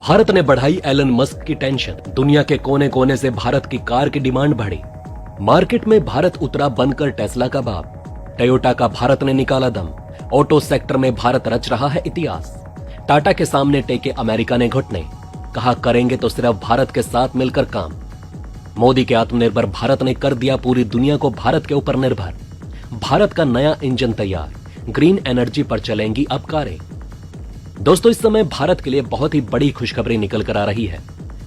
भारत ने बढ़ाई Elon Musk की टेंशन। दुनिया के कोने कोने से भारत की कार की डिमांड बढ़ी। मार्केट में भारत उतरा बनकर टेस्ला का बाप। टोयोटा का भारत ने निकाला दम। ऑटो सेक्टर में भारत रच रहा है इतिहास। टाटा के सामने टेके अमेरिका ने घुटने। कहा करेंगे तो सिर्फ भारत के साथ मिलकर काम। मोदी के आत्मनिर्भर भारत ने कर दिया पूरी दुनिया को भारत के ऊपर निर्भर। भारत का नया इंजन तैयार, ग्रीन एनर्जी पर चलेंगी अब कारें। दोस्तों, इस समय भारत के लिए बहुत ही बड़ी खुशखबरी निकल कर आ रही है।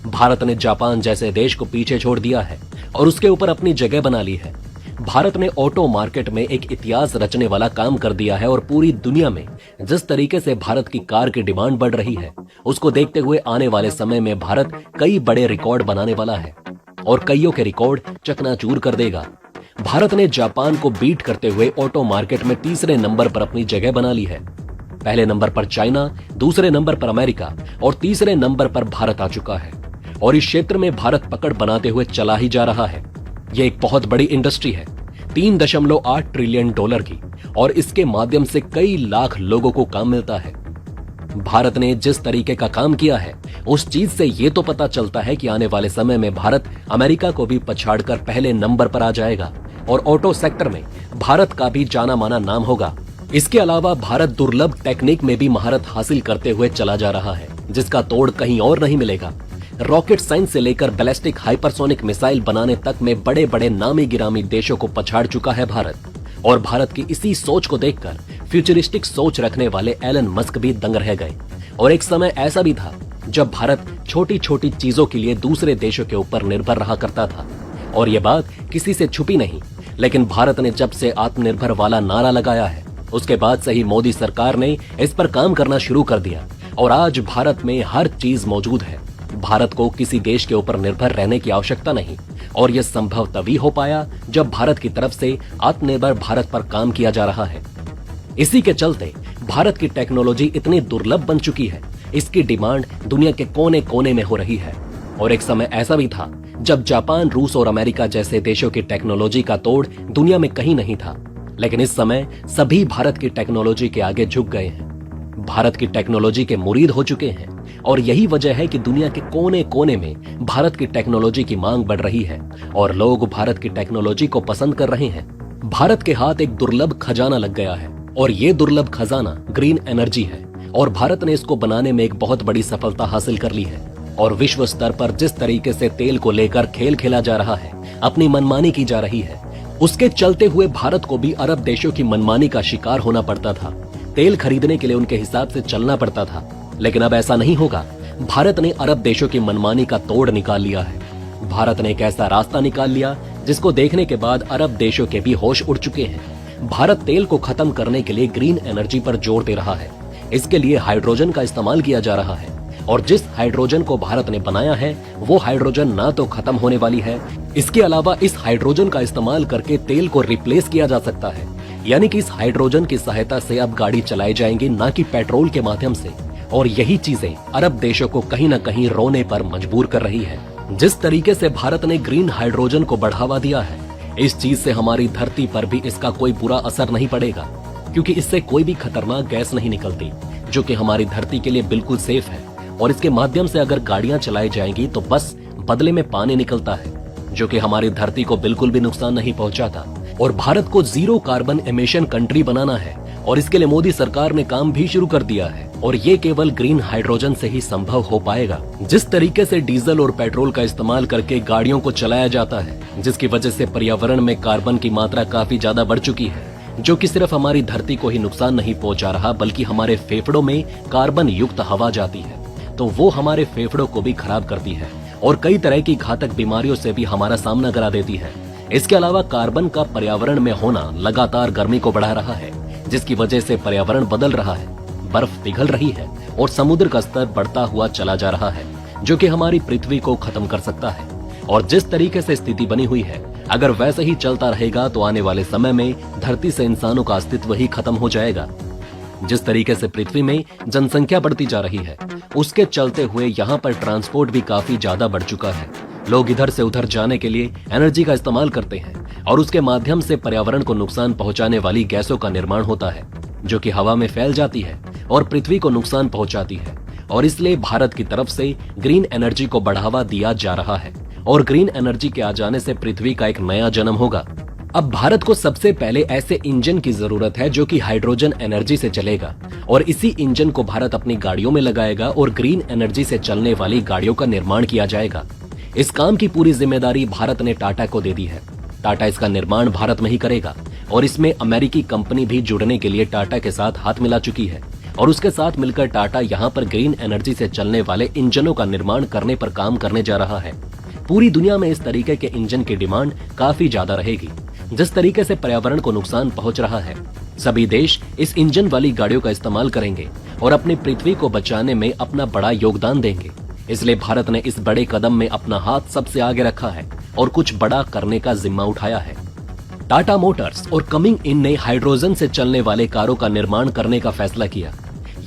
भारत ने जापान जैसे देश को पीछे छोड़ दिया है और उसके ऊपर अपनी जगह बना ली है। भारत ने ऑटो मार्केट में एक इतिहास रचने वाला काम कर दिया है और पूरी दुनिया में जिस तरीके से भारत की कार की डिमांड बढ़ रही है, उसको देखते हुए आने वाले समय में भारत कई बड़े रिकॉर्ड बनाने वाला है और कईयों के रिकॉर्ड चकनाचूर कर देगा। भारत ने जापान को बीट करते हुए ऑटो मार्केट में तीसरे नंबर पर अपनी जगह बना ली है। पहले नंबर पर चाइना, दूसरे नंबर पर अमेरिका और तीसरे नंबर पर भारत आ चुका है और इस क्षेत्र में भारत पकड़ बनाते हुए चला ही जा रहा है। यह एक बहुत बड़ी इंडस्ट्री है, 3.8 ट्रिलियन डॉलर की, और इसके माध्यम से कई लाख लोगों को काम मिलता है। भारत ने जिस तरीके का काम किया है, उस चीज से यह तो पता चलता है कि आने वाले समय में भारत अमेरिका को भी पछाड़कर पहले नंबर पर आ जाएगा और ऑटो सेक्टर में भारत का भी जाना माना नाम होगा। इसके अलावा भारत दुर्लभ टेक्निक में भी महारत हासिल करते हुए चला जा रहा है, जिसका तोड़ कहीं और नहीं मिलेगा। रॉकेट साइंस से लेकर बैलिस्टिक हाइपरसोनिक मिसाइल बनाने तक में बड़े बड़े नामी गिरामी देशों को पछाड़ चुका है भारत। और भारत की इसी सोच को देखकर फ्यूचरिस्टिक सोच रखने वाले एलन मस्क भी दंग रह गए। और एक समय ऐसा भी था जब भारत छोटी छोटी चीजों के लिए दूसरे देशों के ऊपर निर्भर रहा करता था, और ये बात किसी से छुपी नहीं। लेकिन भारत ने जब से आत्मनिर्भर वाला नारा लगाया है, उसके बाद से ही मोदी सरकार ने इस पर काम करना शुरू कर दिया और आज भारत में हर चीज मौजूद है। भारत को किसी देश के ऊपर निर्भर रहने की आवश्यकता नहीं, और यह संभव तभी हो पाया जब भारत की तरफ से आत्मनिर्भर भारत पर काम किया जा रहा है। इसी के चलते भारत की टेक्नोलॉजी इतनी दुर्लभ बन चुकी है, इसकी डिमांड दुनिया के कोने कोने में हो रही है। और एक समय ऐसा भी था जब जापान, रूस और अमेरिका जैसे देशों की टेक्नोलॉजी का तोड़ दुनिया में कहीं नहीं था, लेकिन इस समय सभी भारत की टेक्नोलॉजी के आगे झुक गए हैं, भारत की टेक्नोलॉजी के मुरीद हो चुके हैं। और यही वजह है कि दुनिया के कोने कोने में भारत की टेक्नोलॉजी की मांग बढ़ रही है और लोग भारत की टेक्नोलॉजी को पसंद कर रहे हैं। भारत के हाथ एक दुर्लभ खजाना लग गया है और ये दुर्लभ खजाना ग्रीन एनर्जी है, और भारत ने इसको बनाने में एक बहुत बड़ी सफलता हासिल कर ली है। और विश्व स्तर पर जिस तरीके से तेल को लेकर खेल खेला जा रहा है, अपनी मनमानी की जा रही है, उसके चलते हुए भारत को भी अरब देशों की मनमानी का शिकार होना पड़ता था। तेल खरीदने के लिए उनके हिसाब से चलना पड़ता था, लेकिन अब ऐसा नहीं होगा। भारत ने अरब देशों की मनमानी का तोड़ निकाल लिया है। भारत ने एक ऐसा रास्ता निकाल लिया जिसको देखने के बाद अरब देशों के भी होश उड़ चुके हैं। भारत तेल को खत्म करने के लिए ग्रीन एनर्जी पर जोर दे रहा है। इसके लिए हाइड्रोजन का इस्तेमाल किया जा रहा है, और जिस हाइड्रोजन को भारत ने बनाया है वो हाइड्रोजन ना तो खत्म होने वाली है, इसके अलावा इस हाइड्रोजन का इस्तेमाल करके तेल को रिप्लेस किया जा सकता है। यानी कि इस हाइड्रोजन की सहायता से अब गाड़ी चलाई जाएंगी, ना कि पेट्रोल के माध्यम से। और यही चीजें अरब देशों को कहीं न कहीं रोने पर मजबूर कर रही है। जिस तरीके से भारत ने ग्रीन हाइड्रोजन को बढ़ावा दिया है, इस चीज से हमारी धरती पर भी इसका कोई बुरा असर नहीं पड़ेगा, क्योंकि इससे कोई भी खतरनाक गैस नहीं निकलती, जो कि हमारी धरती के लिए बिल्कुल सेफ है। और इसके माध्यम से अगर गाड़ियां चलाई जाएंगी तो बस बदले में पानी निकलता है, जो कि हमारी धरती को बिल्कुल भी नुकसान नहीं पहुंचाता। और भारत को जीरो कार्बन एमिशन कंट्री बनाना है, और इसके लिए मोदी सरकार ने काम भी शुरू कर दिया है। और ये केवल ग्रीन हाइड्रोजन से ही संभव हो पाएगा। जिस तरीके से डीजल और पेट्रोल का इस्तेमाल करके गाड़ियों को चलाया जाता है, जिसकी वजह से पर्यावरण में कार्बन की मात्रा काफी ज्यादा बढ़ चुकी है, जो कि सिर्फ हमारी धरती को ही नुकसान नहीं पहुंचा रहा, बल्कि हमारे फेफड़ों में कार्बन युक्त हवा जाती है, तो वो हमारे फेफड़ों को भी खराब करती है और कई तरह की घातक बीमारियों से भी हमारा सामना करा देती है। इसके अलावा कार्बन का पर्यावरण में होना लगातार गर्मी को बढ़ा रहा है, जिसकी वजह से पर्यावरण बदल रहा है, बर्फ पिघल रही है और समुद्र का स्तर बढ़ता हुआ चला जा रहा है, जो कि हमारी पृथ्वी को खत्म कर सकता है। और जिस तरीके से स्थिति बनी हुई है, अगर वैसे ही चलता रहेगा तो आने वाले समय में धरती से इंसानों का अस्तित्व ही खत्म हो जाएगा। जिस तरीके से पृथ्वी में जनसंख्या बढ़ती जा रही है, उसके चलते हुए यहाँ पर ट्रांसपोर्ट भी काफी ज्यादा बढ़ चुका है। लोग इधर से उधर जाने के लिए एनर्जी का इस्तेमाल करते हैं और उसके माध्यम से पर्यावरण को नुकसान पहुंचाने वाली गैसों का निर्माण होता है, जो कि हवा में फैल जाती है और पृथ्वी को नुकसान पहुंचाती है। और इसलिए भारत की तरफ से ग्रीन एनर्जी को बढ़ावा दिया जा रहा है और ग्रीन एनर्जी के आ जाने से पृथ्वी का एक नया जन्म होगा। अब भारत को सबसे पहले ऐसे इंजन की जरूरत है जो कि हाइड्रोजन एनर्जी से चलेगा और इसी इंजन को भारत अपनी गाड़ियों में लगाएगा और ग्रीन एनर्जी से चलने वाली गाड़ियों का निर्माण किया जाएगा। इस काम की पूरी जिम्मेदारी भारत ने टाटा को दे दी है। टाटा इसका निर्माण भारत में ही करेगा और इसमें अमेरिकी कंपनी भी जुड़ने के लिए टाटा के साथ हाथ मिला चुकी है और उसके साथ मिलकर टाटा यहाँ पर ग्रीन एनर्जी से चलने वाले इंजनों का निर्माण करने पर काम करने जा रहा है। पूरी दुनिया में इस तरीके के इंजन की डिमांड काफी ज्यादा रहेगी। जिस तरीके से पर्यावरण को नुकसान पहुंच रहा है, सभी देश इस इंजन वाली गाड़ियों का इस्तेमाल करेंगे और अपनी पृथ्वी को बचाने में अपना बड़ा योगदान देंगे। इसलिए भारत ने इस बड़े कदम में अपना हाथ सबसे आगे रखा है और कुछ बड़ा करने का जिम्मा उठाया है। टाटा मोटर्स और कमिंग इन ने हाइड्रोजन से चलने वाले कारों का निर्माण करने का फैसला किया।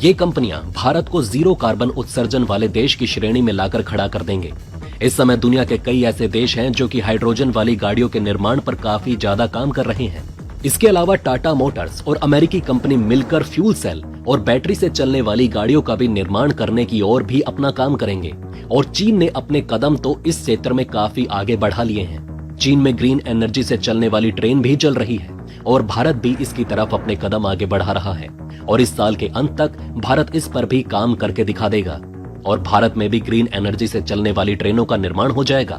ये कंपनियां भारत को जीरो कार्बन उत्सर्जन वाले देश की श्रेणी में लाकर खड़ा कर देंगे। इस समय दुनिया के कई ऐसे देश हैं जो कि हाइड्रोजन वाली गाड़ियों के निर्माण पर काफी ज्यादा काम कर रहे हैं। इसके अलावा टाटा मोटर्स और अमेरिकी कंपनी मिलकर फ्यूल सेल और बैटरी से चलने वाली गाड़ियों का भी निर्माण करने की ओर भी अपना काम करेंगे और चीन ने अपने कदम तो इस क्षेत्र में काफी आगे बढ़ा लिए हैं। चीन में ग्रीन एनर्जी से चलने वाली ट्रेन भी चल रही है और भारत भी इसकी तरफ अपने कदम आगे बढ़ा रहा है और इस साल के अंत तक भारत इस पर भी काम करके दिखा देगा और भारत में भी ग्रीन एनर्जी से चलने वाली ट्रेनों का निर्माण हो जाएगा।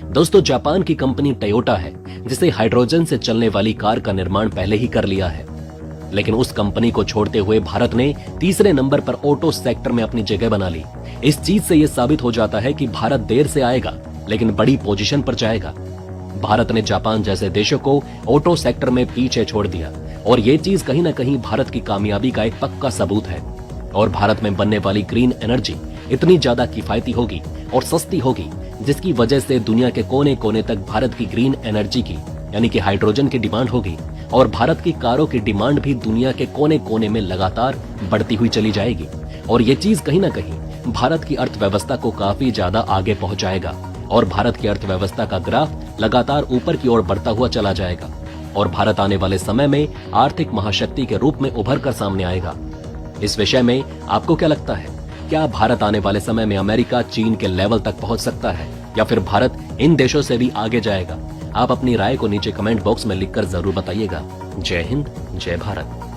दोस्तों, जापान की कंपनी टोयोटा है जिसे हाइड्रोजन से चलने वाली कार का निर्माण पहले ही कर लिया है, लेकिन उस कंपनी को छोड़ते हुए भारत ने तीसरे नंबर पर ऑटो सेक्टर में अपनी जगह बना ली। इस चीज से यह साबित हो जाता है कि भारत देर से आएगा लेकिन बड़ी पोजीशन पर जाएगा। भारत ने जापान जैसे देशों को ऑटो सेक्टर में पीछे छोड़ दिया और ये चीज कहीं न कहीं भारत की कामयाबी का एक पक्का सबूत है। और भारत में बनने वाली ग्रीन एनर्जी इतनी ज्यादा किफायती होगी और सस्ती होगी जिसकी वजह से दुनिया के कोने कोने तक भारत की ग्रीन एनर्जी की यानी कि हाइड्रोजन की डिमांड होगी और भारत की कारों की डिमांड भी दुनिया के कोने कोने में लगातार बढ़ती हुई चली जाएगी और ये चीज कहीं न कहीं भारत की अर्थव्यवस्था को काफी ज्यादा आगे पहुंचाएगा और भारत की अर्थव्यवस्था का ग्राफ लगातार ऊपर की ओर बढ़ता हुआ चला जाएगा और भारत आने वाले समय में आर्थिक महाशक्ति के रूप में उभर कर सामने आएगा। इस विषय में आपको क्या लगता है? क्या भारत आने वाले समय में अमेरिका, चीन के लेवल तक पहुंच सकता है या फिर भारत इन देशों से भी आगे जाएगा? आप अपनी राय को नीचे कमेंट बॉक्स में लिखकर जरूर बताइएगा। जय हिंद, जय भारत।